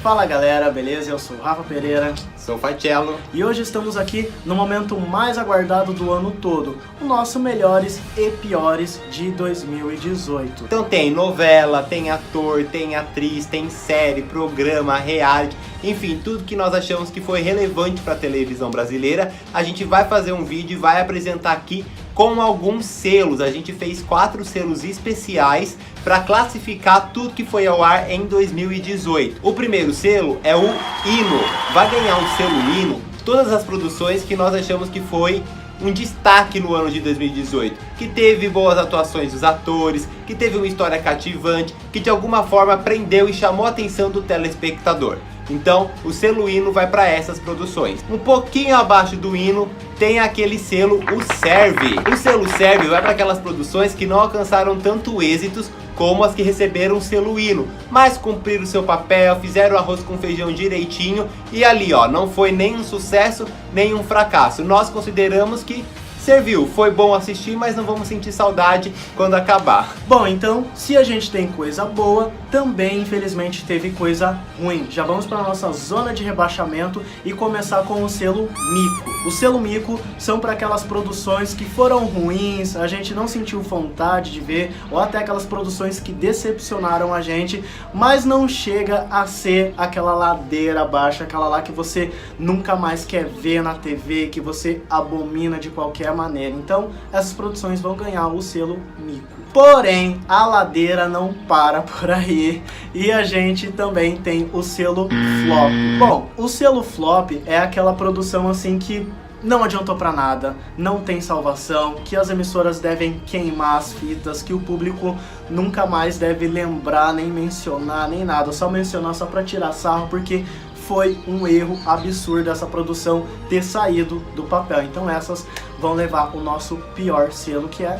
Fala galera, beleza? Eu sou o Rafa Pereira. Sou o Fatiello. E hoje estamos aqui no momento mais aguardado do ano todo, o nosso Melhores e Piores de 2018. Então tem novela, tem ator, tem atriz, tem série, programa, reality, enfim, tudo que nós achamos que foi relevante para a televisão brasileira. A gente vai fazer um vídeo e vai apresentar aqui com alguns selos. A gente fez 4 selos especiais para classificar tudo que foi ao ar em 2018. O primeiro selo é o Hino. Vai ganhar o selo Hino todas as produções que nós achamos que foi um destaque no ano de 2018, que teve boas atuações dos atores, que teve uma história cativante, que de alguma forma prendeu e chamou a atenção do telespectador. Então, o selo Hino vai para essas produções. Um pouquinho abaixo do Hino tem aquele selo, o Serve. O selo Serve vai para aquelas produções que não alcançaram tanto êxitos como as que receberam o selo Hino, mas cumpriram o seu papel, fizeram arroz com feijão direitinho e ali ó, não foi nem um sucesso, nem um fracasso. Nós consideramos que serviu, foi bom assistir, mas não vamos sentir saudade quando acabar. Bom, então, se a gente tem coisa boa, também infelizmente teve coisa ruim. Já vamos para a nossa zona de rebaixamento e começar com o selo Mico. O selo Mico são para aquelas produções que foram ruins, a gente não sentiu vontade de ver, ou até aquelas produções que decepcionaram a gente, mas não chega a ser aquela ladeira abaixo, aquela lá que você nunca mais quer ver na TV, que você abomina de qualquer maneira. Então, essas produções vão ganhar o selo Mico. Porém, a ladeira não para por aí e a gente também tem o selo Flop. Bom, o selo Flop é aquela produção assim que não adiantou pra nada, não tem salvação, que as emissoras devem queimar as fitas, que o público nunca mais deve lembrar, nem mencionar, nem nada, só mencionar só pra tirar sarro, porque foi um erro absurdo essa produção ter saído do papel. Então essas vão levar o nosso pior selo, que é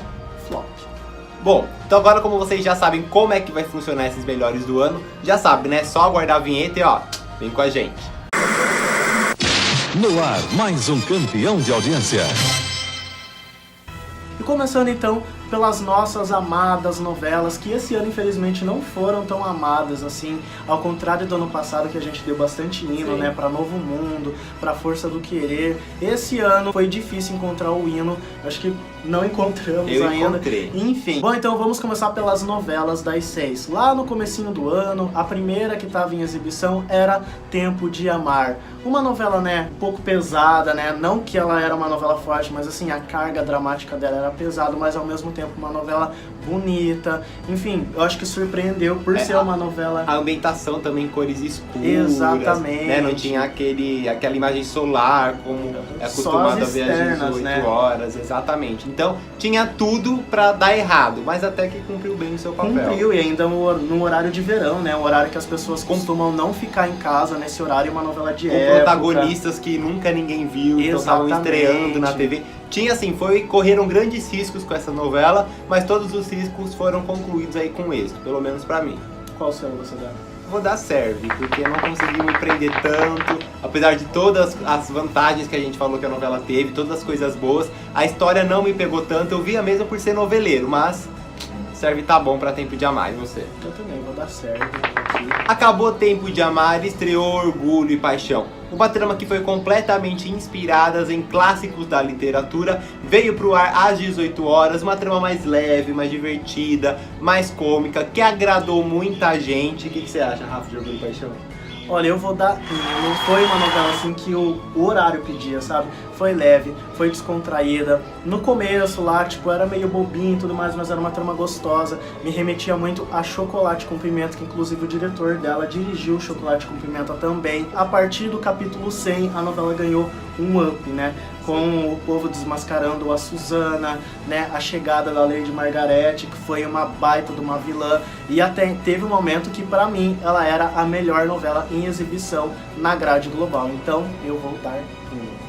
Flop. Bom, então agora como vocês já sabem como é que vai funcionar esses melhores do ano, já sabe, né? Só aguardar a vinheta e ó, vem com a gente. No ar, mais um campeão de audiência. E começando então pelas nossas amadas novelas, que esse ano infelizmente não foram tão amadas assim, ao contrário do ano passado que a gente deu bastante hino, Sim, né, pra Novo Mundo, pra Força do Querer. Esse ano foi difícil encontrar o hino, acho que não encontramos ainda. Encontrei. Enfim, bom, então vamos começar pelas novelas das 6. Lá no comecinho do ano, a primeira que estava em exibição era Tempo de Amar. Uma novela, né, um pouco pesada, né, não que ela era uma novela forte, mas assim, a carga dramática dela era pesada, mas ao mesmo tempo uma novela bonita. Enfim, eu acho que surpreendeu por ser uma novela... A ambientação também, cores escuras. Exatamente. Né? Não tinha aquela imagem solar como é acostumado a ver às 18 né? horas. Exatamente. Então tinha tudo pra dar errado, mas até que cumpriu bem o seu papel. Cumpriu, e ainda no horário de verão, né? Um horário que as pessoas costumam não ficar em casa nesse horário, uma novela de época. Protagonistas que nunca ninguém viu, então estavam estreando na TV. Tinha assim, correram grandes riscos com essa novela, mas todos os riscos foram concluídos aí com êxito, pelo menos pra mim. Qual selo você dá? Vou dar Serve, porque não consegui me prender tanto, apesar de todas as vantagens que a gente falou que a novela teve, todas as coisas boas, a história não me pegou tanto, eu via mesmo por ser noveleiro, mas Serve tá bom pra Tempo de Amar, e você? Eu também vou dar Serve aqui. Acabou Tempo de Amar, estreou Orgulho e Paixão. Uma trama que foi completamente inspirada em clássicos da literatura, veio pro ar às 18 horas, uma trama mais leve, mais divertida, mais cômica, que agradou muita gente. O que você acha, Rafa, de Orgulho e Paixão? Olha, eu vou dar... Não foi uma novela assim que o horário pedia, sabe? Foi leve, foi descontraída. No começo lá, tipo, era meio bobinho e tudo mais, mas era uma trama gostosa. Me remetia muito a Chocolate com Pimenta, que inclusive o diretor dela dirigiu Chocolate com Pimenta também. A partir do capítulo 100, a novela ganhou um up, né? Com o povo desmascarando a Suzana, né? A chegada da Lady Margarete, que foi uma baita de uma vilã. E até teve um momento que, pra mim, ela era a melhor novela em exibição na grade global. Então, eu vou dar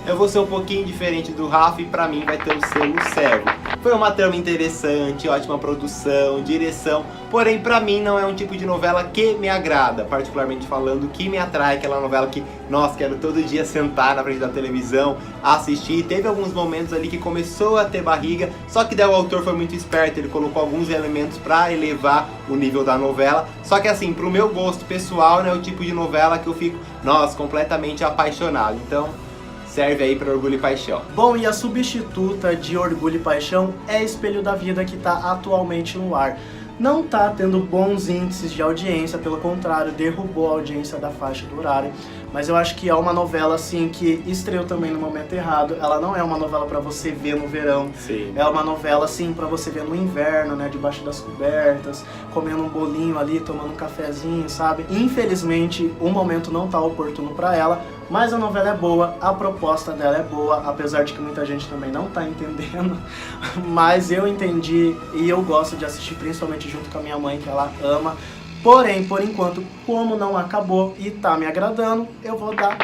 Eu vou ser um pouquinho diferente do Rafa e pra mim vai ter o selo Serve. Foi uma trama interessante, ótima produção, direção, porém pra mim não é um tipo de novela que me agrada, particularmente falando, que me atrai, aquela novela que, nossa, quero todo dia sentar na frente da televisão, assistir. Teve alguns momentos ali que começou a ter barriga, só que daí o autor foi muito esperto, ele colocou alguns elementos pra elevar o nível da novela, só que assim, pro meu gosto pessoal, né, é o tipo de novela que eu fico, nossa, completamente apaixonado, então serve aí pra Orgulho e Paixão. Bom, e a substituta de Orgulho e Paixão é Espelho da Vida, que tá atualmente no ar. Não tá tendo bons índices de audiência, pelo contrário, derrubou a audiência da faixa do horário. Mas eu acho que é uma novela, assim, que estreou também no momento errado. Ela não é uma novela pra você ver no verão. Sim. É uma novela, assim, pra você ver no inverno, né, debaixo das cobertas, comendo um bolinho ali, tomando um cafezinho, sabe? Infelizmente, o momento não tá oportuno pra ela, mas a novela é boa, a proposta dela é boa, apesar de que muita gente também não tá entendendo. Mas eu entendi e eu gosto de assistir, principalmente junto com a minha mãe, que ela ama. Porém, por enquanto, como não acabou e tá me agradando, eu vou dar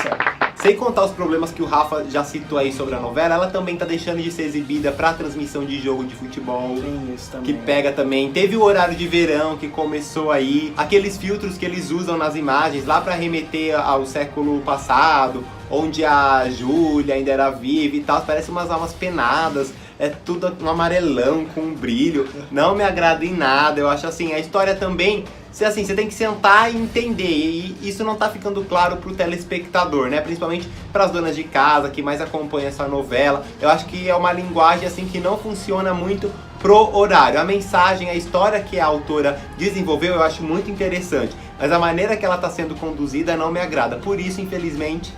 certo. Sem contar os problemas que o Rafa já citou aí sobre a novela, ela também tá deixando de ser exibida pra transmissão de jogo de futebol. Tem isso também. Que pega também. Teve o horário de verão que começou aí. Aqueles filtros que eles usam nas imagens lá pra remeter ao século passado, onde a Júlia ainda era viva e tal. Parece umas almas penadas. É tudo um amarelão com um brilho. Não me agrada em nada. Eu acho assim, a história também... Assim, você tem que sentar e entender, e isso não tá ficando claro pro telespectador, né? Principalmente pras donas de casa que mais acompanham essa novela. Eu acho que é uma linguagem assim que não funciona muito pro horário. A mensagem, a história que a autora desenvolveu eu acho muito interessante, mas a maneira que ela tá sendo conduzida não me agrada. Por isso, infelizmente,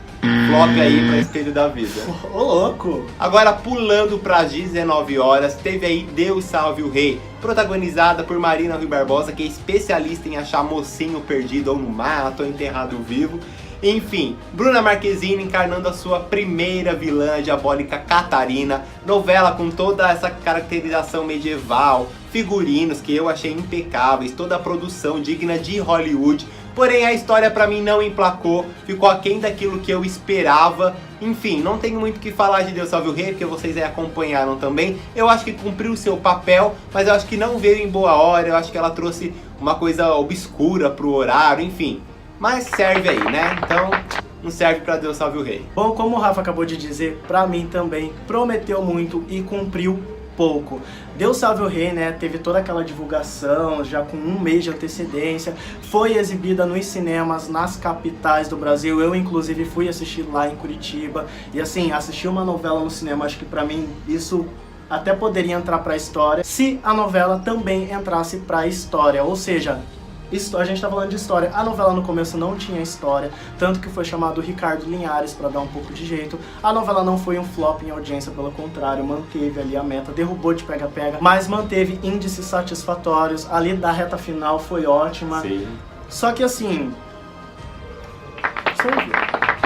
flop aí pra Espelho da Vida. Ô, louco! Agora, pulando para 19 horas, teve aí Deus Salve o Rei, protagonizada por Marina Rui Barbosa, que é especialista em achar mocinho perdido ou no mato ou enterrado vivo. Enfim, Bruna Marquezine encarnando a sua primeira vilã, a diabólica Catarina. Novela com toda essa caracterização medieval, figurinos que eu achei impecáveis, toda a produção digna de Hollywood. Porém, a história pra mim não emplacou, ficou aquém daquilo que eu esperava. Enfim, não tenho muito o que falar de Deus Salve o Rei, porque vocês aí acompanharam também. Eu acho que cumpriu o seu papel, mas eu acho que não veio em boa hora. Eu acho que ela trouxe uma coisa obscura pro horário, enfim. Mas serve aí, né? Então, não serve pra Deus Salve o Rei. Bom, como o Rafa acabou de dizer, pra mim também prometeu muito e cumpriu pouco. Deus Salve o Rei, né, teve toda aquela divulgação já com um mês de antecedência, foi exibida nos cinemas nas capitais do Brasil. Eu inclusive fui assistir lá em Curitiba e assim, assistir uma novela no cinema, acho que pra mim isso até poderia entrar pra história se a novela também entrasse pra história, ou seja, a gente tá falando de história. A novela no começo não tinha história, tanto que foi chamado Ricardo Linhares pra dar um pouco de jeito. A novela não foi um flop em audiência, pelo contrário, manteve ali a meta, derrubou de pega-pega, mas manteve índices satisfatórios. Ali da reta final foi ótima. Sim. Só que assim, serviu.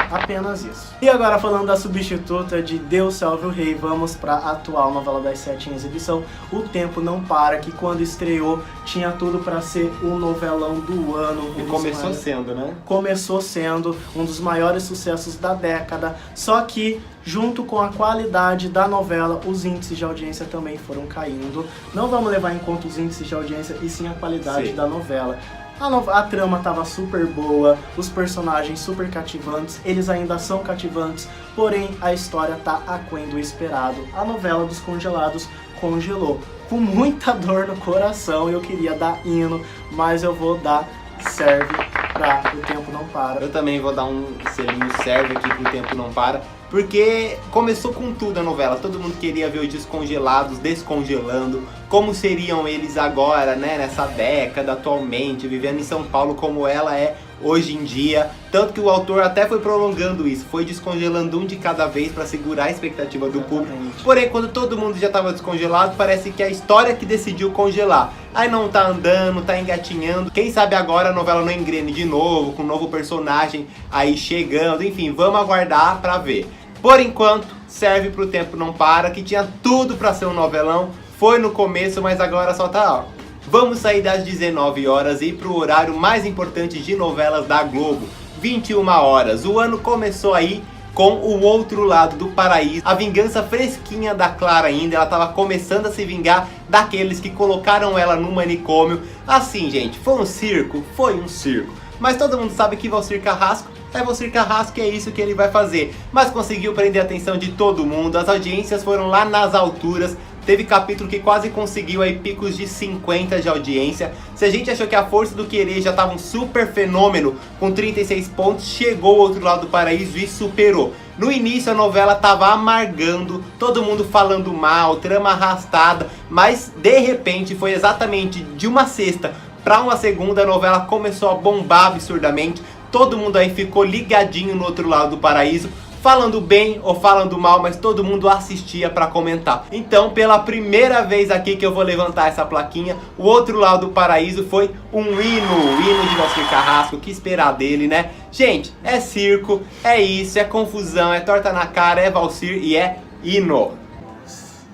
Apenas isso. E agora falando da substituta de Deus Salve o Rei, vamos para a atual novela das 7 em exibição, O Tempo Não Para, que quando estreou tinha tudo para ser o novelão do ano. E começou sendo, né? Começou sendo um dos maiores sucessos da década, só que junto com a qualidade da novela, os índices de audiência também foram caindo. Não vamos levar em conta os índices de audiência e sim a qualidade da novela. A trama tava super boa, os personagens super cativantes, eles ainda são cativantes, porém a história tá aquém do esperado. A novela dos congelados congelou. Com muita dor no coração, eu queria dar hino, mas eu vou dar serve pra O Tempo Não Para. Eu também vou dar um selinho serve aqui pro Tempo Não Para, porque começou com tudo a novela, todo mundo queria ver os descongelados descongelando, como seriam eles agora, né, nessa década, atualmente, vivendo em São Paulo como ela é hoje em dia. Tanto que o autor até foi prolongando isso, foi descongelando um de cada vez para segurar a expectativa do público. Porém, quando todo mundo já estava descongelado, parece que é a história que decidiu congelar. Aí não tá andando, tá engatinhando. Quem sabe agora a novela não engrene de novo, com um novo personagem aí chegando. Enfim, vamos aguardar pra ver. Por enquanto, serve pro Tempo Não Para, que tinha tudo pra ser um novelão. Foi no começo, mas agora só tá, ó. Vamos sair das 19 horas e ir pro horário mais importante de novelas da Globo, 21 horas. O ano começou aí com o outro lado do paraíso. A vingança fresquinha da Clara ainda, ela tava começando a se vingar daqueles que colocaram ela no manicômio. Assim, gente, foi um circo? Foi um circo. Mas todo mundo sabe que Valcir Carrasco é Valcir Carrasco e é isso que ele vai fazer. Mas conseguiu prender a atenção de todo mundo, as audiências foram lá nas alturas. Teve capítulo que quase conseguiu aí picos de 50 de audiência. Se a gente achou que a Força do Querer já estava um super fenômeno com 36 pontos, chegou ao outro lado do paraíso e superou. No início a novela estava amargando, todo mundo falando mal, trama arrastada, mas de repente foi exatamente de uma sexta para uma segunda, a novela começou a bombar absurdamente. Todo mundo aí ficou ligadinho no outro lado do paraíso, falando bem ou falando mal, mas todo mundo assistia para comentar. Então, pela primeira vez aqui que eu vou levantar essa plaquinha, o outro lado do paraíso foi um hino, o hino de Valcir Carrasco. O que esperar dele, né? Gente, é circo, é isso, é confusão, é torta na cara, é Valcir e é hino.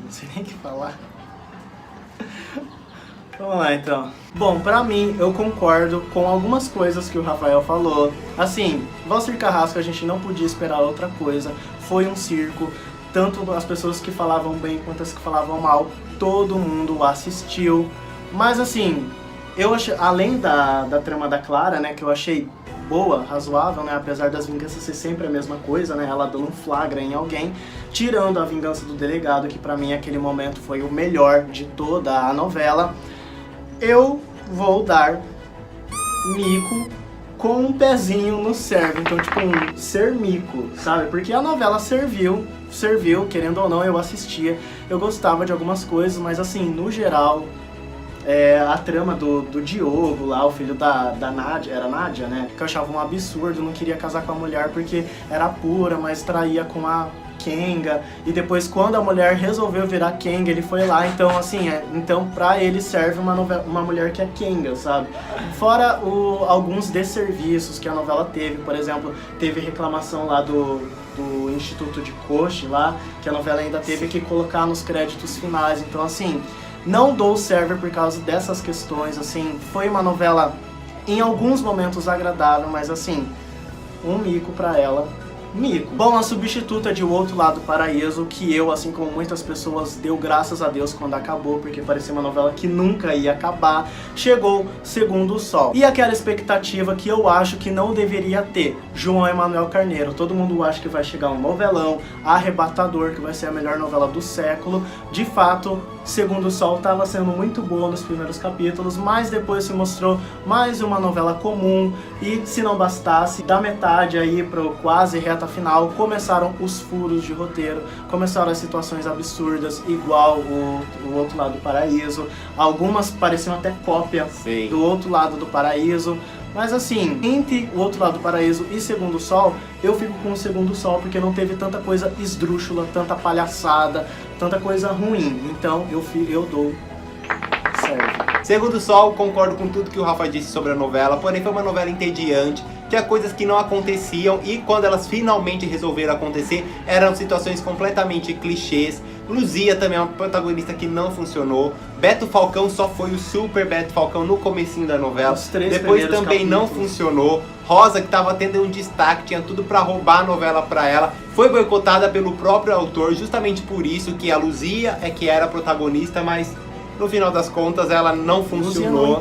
Não sei nem o que falar. Vamos lá então. Bom, pra mim, eu concordo com algumas coisas que o Rafael falou. Assim, Valcir Carrasco a gente não podia esperar outra coisa. Foi um circo. Tanto as pessoas que falavam bem quanto as que falavam mal, todo mundo assistiu. Mas assim, eu achei, além da trama da Clara, né, que eu achei boa, razoável, né, apesar das vinganças ser sempre a mesma coisa, né, ela dando um flagra em alguém, tirando a vingança do delegado, que pra mim aquele momento foi o melhor de toda a novela, eu vou dar mico com um pezinho no serve, então tipo um ser mico, sabe? Porque a novela serviu, querendo ou não, eu assistia, eu gostava de algumas coisas, mas assim, no geral, a trama do Diogo lá, o filho da Nádia, era Nádia, né? Que eu achava um absurdo, não queria casar com a mulher porque era pura, mas traía com a Kenga, e depois quando a mulher resolveu virar Kenga, ele foi lá, então assim, então pra ele serve uma mulher que é Kenga, sabe? Fora alguns desserviços que a novela teve, por exemplo, teve reclamação lá do Instituto de Coche lá, que a novela ainda teve que colocar nos créditos finais, então assim, não dou server por causa dessas questões, assim, foi uma novela em alguns momentos agradável, mas assim, um mico pra ela. Mico. Bom, a substituta de O Outro Lado do Paraíso, que eu, assim como muitas pessoas, deu graças a Deus quando acabou, porque parecia uma novela que nunca ia acabar, chegou Segundo o Sol. E aquela expectativa que eu acho que não deveria ter, João Emanuel Carneiro. Todo mundo acha que vai chegar um novelão, arrebatador, que vai ser a melhor novela do século. De fato, Segundo o Sol estava sendo muito boa nos primeiros capítulos, mas depois se mostrou mais uma novela comum, e se não bastasse, da metade aí pro quase reta final, começaram os furos de roteiro, começaram as situações absurdas, igual o Outro Lado do Paraíso, algumas pareciam até cópia do Outro Lado do Paraíso, mas assim, entre O Outro Lado do Paraíso e Segundo o Sol, eu fico com o Segundo o Sol, porque não teve tanta coisa esdrúxula, tanta palhaçada, tanta coisa ruim, então eu dou serve. Segundo o Sol, concordo com tudo que o Rafa disse sobre a novela, porém foi uma novela entediante, tinha coisas que não aconteciam e quando elas finalmente resolveram acontecer, eram situações completamente clichês. Luzia também é uma protagonista que não funcionou. Beto Falcão só foi o super Beto Falcão no comecinho da novela. Depois também não funcionou. Rosa, que estava tendo um destaque, tinha tudo pra roubar a novela pra ela, foi boicotada pelo próprio autor, justamente por isso que a Luzia é que era a protagonista, mas no final das contas ela não funcionou.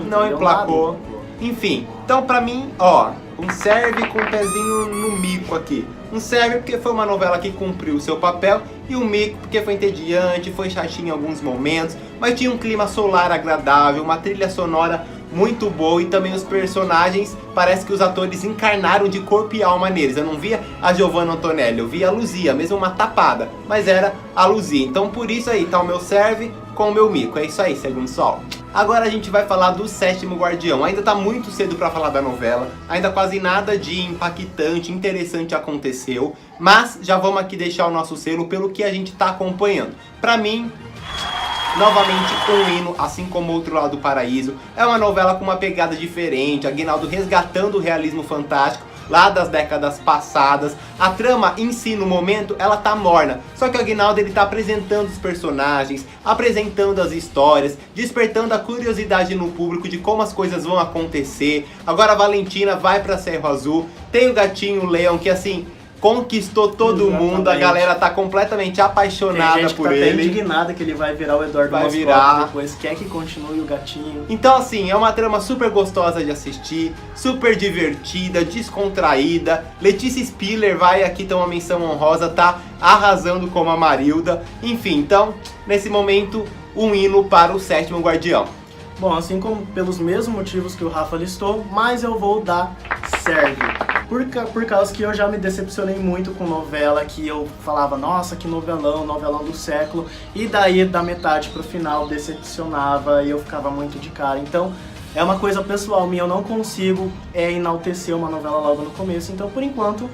Não emplacou. Enfim, então pra mim, ó, um serve com um pezinho no mico aqui. Um serve porque foi uma novela que cumpriu o seu papel, e um mico porque foi entediante, foi chatinho em alguns momentos, mas tinha um clima solar agradável, uma trilha sonora muito boa, e também os personagens, parece que os atores encarnaram de corpo e alma neles. Eu não via a Giovanna Antonelli, eu via a Luzia, mesmo uma tapada, mas era a Luzia. Então por isso aí tá o meu serve com o meu mico, é isso aí, Segundo o Sol. Agora a gente vai falar do Sétimo Guardião. Ainda tá muito cedo pra falar da novela, ainda quase nada de impactante, interessante aconteceu, mas já vamos aqui deixar o nosso selo pelo que a gente tá acompanhando. Pra mim, novamente um hino, assim como Outro Lado do Paraíso. É uma novela com uma pegada diferente, Aguinaldo resgatando o realismo fantástico lá das décadas passadas. A trama em si, no momento, ela tá morna. Só que o Aguinaldo, ele tá apresentando os personagens, apresentando as histórias, despertando a curiosidade no público de como as coisas vão acontecer. Agora a Valentina vai pra Cerro Azul, tem o gatinho, o Leão, que assim, conquistou todo mundo, a galera tá completamente apaixonada Tem gente que por tá até ele. indignada que ele vai virar o Eduardo Vai Moscovitch virar. depois, quer que continue o gatinho. Então assim, é uma trama super gostosa de assistir, super divertida, descontraída. Letícia Spiller vai aqui ter uma menção honrosa, tá arrasando como a Marilda. Enfim, então, nesse momento, um hino para o Sétimo Guardião. Bom, assim como pelos mesmos motivos que o Rafa listou, mas eu vou dar Sérvio. Por causa que eu já me decepcionei muito com novela, que eu falava, nossa, que novelão, novelão do século, e daí da metade pro final decepcionava e eu ficava muito de cara. Então, é uma coisa pessoal minha, eu não consigo enaltecer uma novela logo no começo, então por enquanto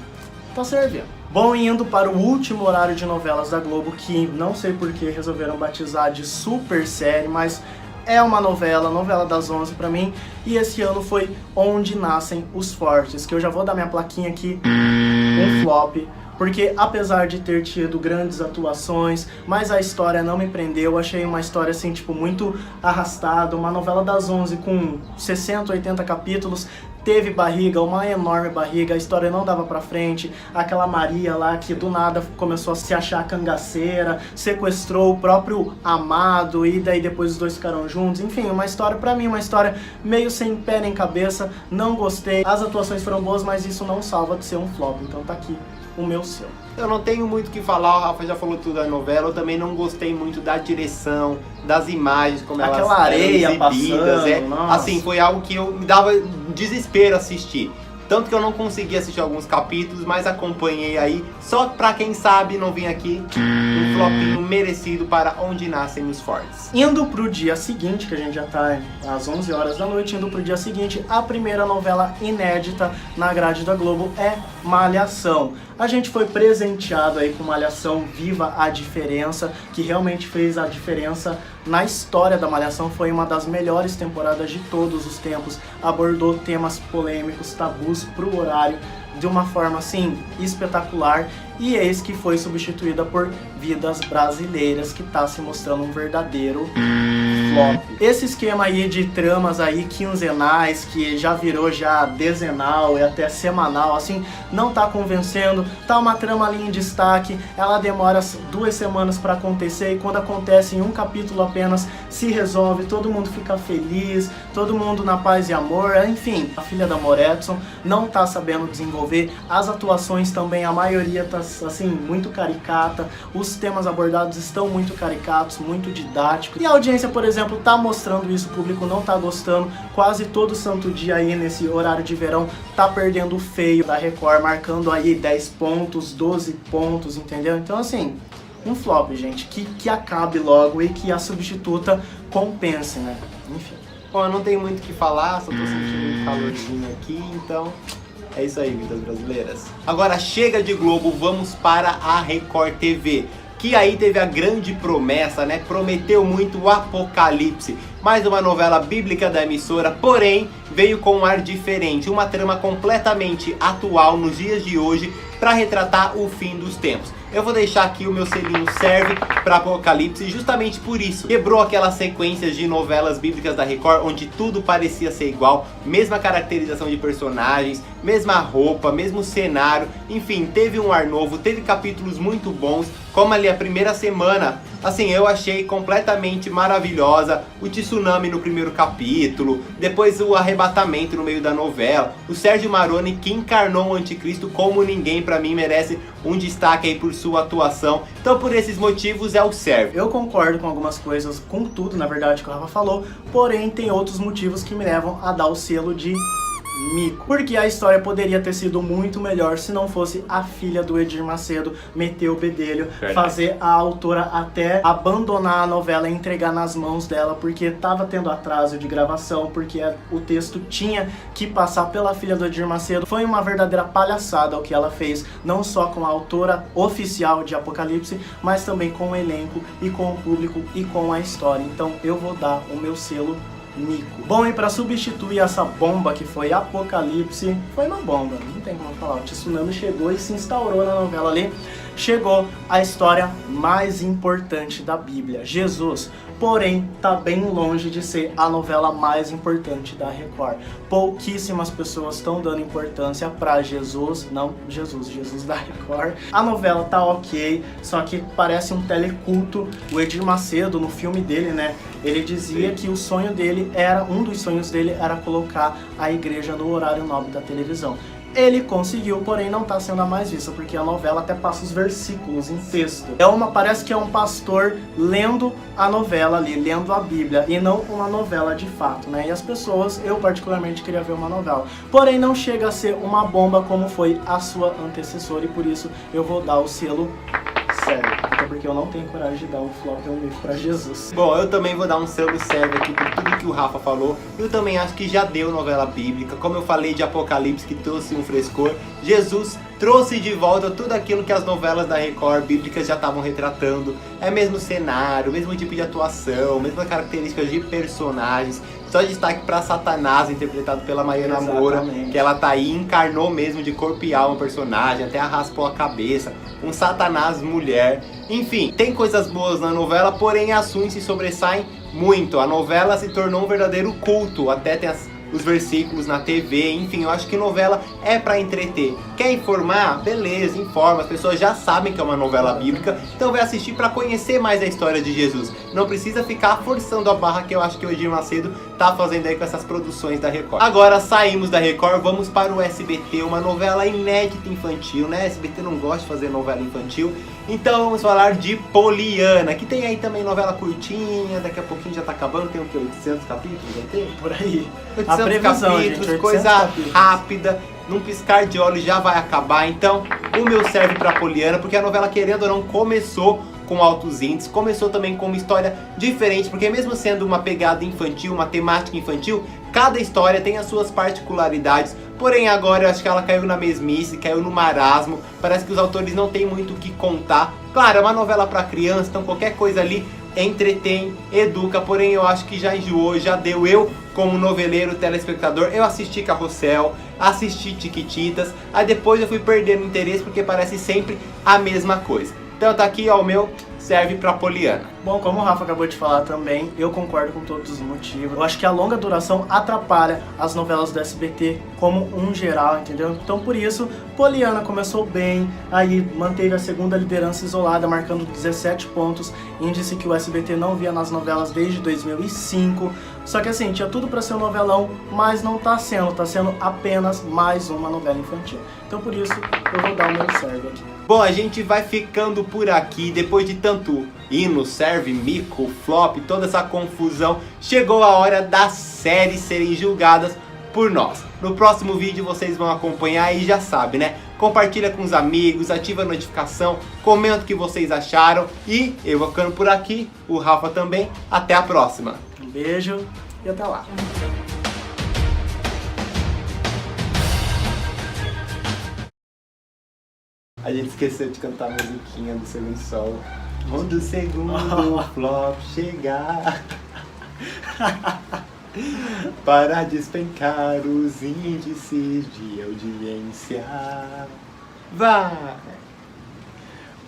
tá servindo. Bom, indo para o último horário de novelas da Globo, que não sei por que resolveram batizar de super série, mas é uma novela das 11 pra mim, e esse ano foi Onde Nascem os Fortes, que eu já vou dar minha plaquinha aqui, um flop, porque apesar de ter tido grandes atuações, mas a história não me prendeu, eu achei uma história assim, tipo, muito arrastada, uma novela das 11 com 60, 80 capítulos, teve barriga, uma enorme barriga, a história não dava pra frente, aquela Maria lá que do nada começou a se achar cangaceira, sequestrou o próprio amado e daí depois os dois ficaram juntos, enfim, uma história pra mim, uma história meio sem pé nem cabeça, não gostei, as atuações foram boas, mas isso não salva de ser um flop, então tá aqui o meu selo. Eu não tenho muito o que falar, o Rafa já falou tudo da novela, eu também não gostei muito da direção, das imagens, como elas Aquela areia eram exibidas, passando, nossa. assim, foi algo que me dava desespero assistir. Tanto que eu não consegui assistir alguns capítulos, mas acompanhei aí, só pra quem sabe não vim aqui, um flopinho merecido para Onde Nascem os Fortes. Indo pro dia seguinte, que a gente já tá às 11 horas da noite, indo pro dia seguinte, a primeira novela inédita na grade da Globo é Malhação. A gente foi presenteado aí com Malhação Viva a Diferença, que realmente fez a diferença na história da Malhação, foi uma das melhores temporadas de todos os tempos, abordou temas polêmicos, tabus pro horário, de uma forma assim espetacular, e eis que foi substituída por Vidas Brasileiras, que tá se mostrando um verdadeiro flop. Esse esquema aí de tramas aí quinzenais, que já virou já dezenal e até semanal, assim, não tá convencendo, tá uma trama ali em destaque, ela demora 2 semanas pra acontecer e quando acontece em um capítulo apenas se resolve, todo mundo fica feliz, todo mundo na paz e amor, enfim, a filha da Moretson não tá sabendo desenvolver, as atuações também, a maioria tá assim, muito caricata, os temas abordados estão muito caricatos, muito didáticos, e a audiência, por exemplo, tá mostrando isso, o público não tá gostando, quase todo santo dia aí nesse horário de verão tá perdendo o feio da Record, marcando aí 10 pontos, 12 pontos, entendeu? Então assim, um flop, gente, que acabe logo e que a substituta compense, né? Enfim. Bom, eu não tenho muito o que falar, só tô sentindo um calorzinho aqui, então é isso aí, Vidas Brasileiras. Agora chega de Globo, vamos para a Record TV, que aí teve a grande promessa, né? Prometeu muito o Apocalipse, mais uma novela bíblica da emissora, porém veio com um ar diferente, uma trama completamente atual nos dias de hoje para retratar o fim dos tempos. Eu vou deixar aqui o meu selinho serve para Apocalipse justamente por isso. Quebrou aquelas sequências de novelas bíblicas da Record onde tudo parecia ser igual, mesma caracterização de personagens, mesma roupa, mesmo cenário, enfim, teve um ar novo, teve capítulos muito bons, como ali a primeira semana, assim, eu achei completamente maravilhosa, o tsunami no primeiro capítulo, depois o arrebatamento no meio da novela, o Sérgio Maroni que encarnou o anticristo como ninguém, pra mim merece um destaque aí por sua atuação, então por esses motivos é o Sérvio. Eu concordo com algumas coisas, com tudo na verdade que o Rafa falou, porém tem outros motivos que me levam a dar o selo de mico. Porque a história poderia ter sido muito melhor se não fosse a filha do Edir Macedo meter o bedelho, fazer a autora até abandonar a novela e entregar nas mãos dela, porque tava tendo atraso de gravação, porque o texto tinha que passar pela filha do Edir Macedo. Foi uma verdadeira palhaçada o que ela fez, não só com a autora oficial de Apocalipse, mas também com o elenco e com o público e com a história. Então eu vou dar o meu selo mico. Bom, e pra substituir essa bomba que foi Apocalipse, foi uma bomba, não tem como falar, o tsunami chegou e se instaurou na novela ali, chegou a história mais importante da Bíblia, Jesus, porém tá bem longe de ser a novela mais importante da Record. Pouquíssimas pessoas estão dando importância pra Jesus da Record. A novela tá ok, só que parece um teleculto. O Edir Macedo, no filme dele, né, ele dizia que o sonho dele era, um dos sonhos dele era colocar a igreja no horário nobre da televisão. Ele conseguiu, porém não está sendo a mais vista, porque a novela até passa os versículos em texto. Parece que é um pastor lendo a novela ali, lendo a Bíblia, e não uma novela de fato, né? E as pessoas, eu particularmente queria ver uma novela. Porém não chega a ser uma bomba como foi a sua antecessora, e por isso eu vou dar o selo sério. Até porque eu não tenho coragem de dar um flop ou um mico pra Jesus. Bom, eu também vou dar um selo sério aqui por tudo que o Rafa falou. Eu também acho que já deu novela bíblica. Como eu falei de Apocalipse, que trouxe um frescor, Jesus trouxe de volta tudo aquilo que as novelas da Record bíblicas já estavam retratando. É mesmo cenário, mesmo tipo de atuação, mesmas características de personagens. Só destaque pra Satanás, interpretado pela Mariana Moura, que ela tá aí, encarnou mesmo de corpo e alma o personagem, até raspou a cabeça, um Satanás mulher. Enfim, tem coisas boas na novela, porém assuntos se sobressaem muito. A novela se tornou um verdadeiro culto, até tem os versículos na TV, enfim, eu acho que novela é pra entreter. Quer informar? Beleza, informa, as pessoas já sabem que é uma novela bíblica, então vai assistir pra conhecer mais a história de Jesus. Não precisa ficar forçando a barra, que eu acho que o Edir Macedo tá fazendo aí com essas produções da Record. Agora saímos da Record, vamos para o SBT, uma novela inédita infantil, né? SBT não gosta de fazer novela infantil, então vamos falar de Poliana, que tem aí também novela curtinha, daqui a pouquinho já tá acabando, tem o que, 800 capítulos, vai ter? Por aí. 800 previsão, capítulos, gente, coisa capítulos. rápida, num piscar de olhos já vai acabar. Então o meu serve pra Poliana, porque a novela, querendo ou não, começou com altos índices, começou também com uma história diferente, porque mesmo sendo uma pegada infantil, uma temática infantil, cada história tem as suas particularidades. Porém agora eu acho que ela caiu na mesmice, caiu no marasmo, parece que os autores não têm muito o que contar. Claro, é uma novela pra criança, então qualquer coisa ali entretém, educa, porém eu acho que já enjoou, já deu. Eu, como noveleiro, telespectador, eu assisti Carrossel, assisti Tiquititas, aí depois eu fui perdendo interesse porque parece sempre a mesma coisa. Então tá aqui, ó, o meu serve pra Poliana. Bom, como o Rafa acabou de falar também, eu concordo com todos os motivos. Eu acho que a longa duração atrapalha as novelas do SBT como um geral, entendeu? Então por isso, Poliana começou bem, aí manteve a segunda liderança isolada, marcando 17 pontos, índice que o SBT não via nas novelas desde 2005. Só que assim, tinha tudo pra ser um novelão, mas não tá sendo apenas mais uma novela infantil. Então por isso, eu vou dar o meu serve aqui. Bom, a gente vai ficando por aqui. Depois de tanto hino, serve, mico, flop, toda essa confusão, chegou a hora das séries serem julgadas por nós. No próximo vídeo vocês vão acompanhar e já sabe, né? Compartilha com os amigos, ativa a notificação, comenta o que vocês acharam. E eu vou ficando por aqui, o Rafa também. Até a próxima. Um beijo e até lá. A gente esqueceu de cantar a musiquinha do Segundo Sol. Quando o segundo flop chegar, para despencar os índices de audiência. Vai!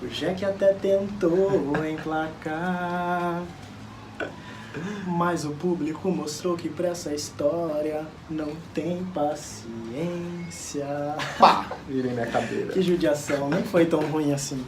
O Jack até tentou emplacar, mas o público mostrou que pra essa história não tem paciência. Pá! Virei minha cadeira. Que judiação, nem foi tão ruim assim.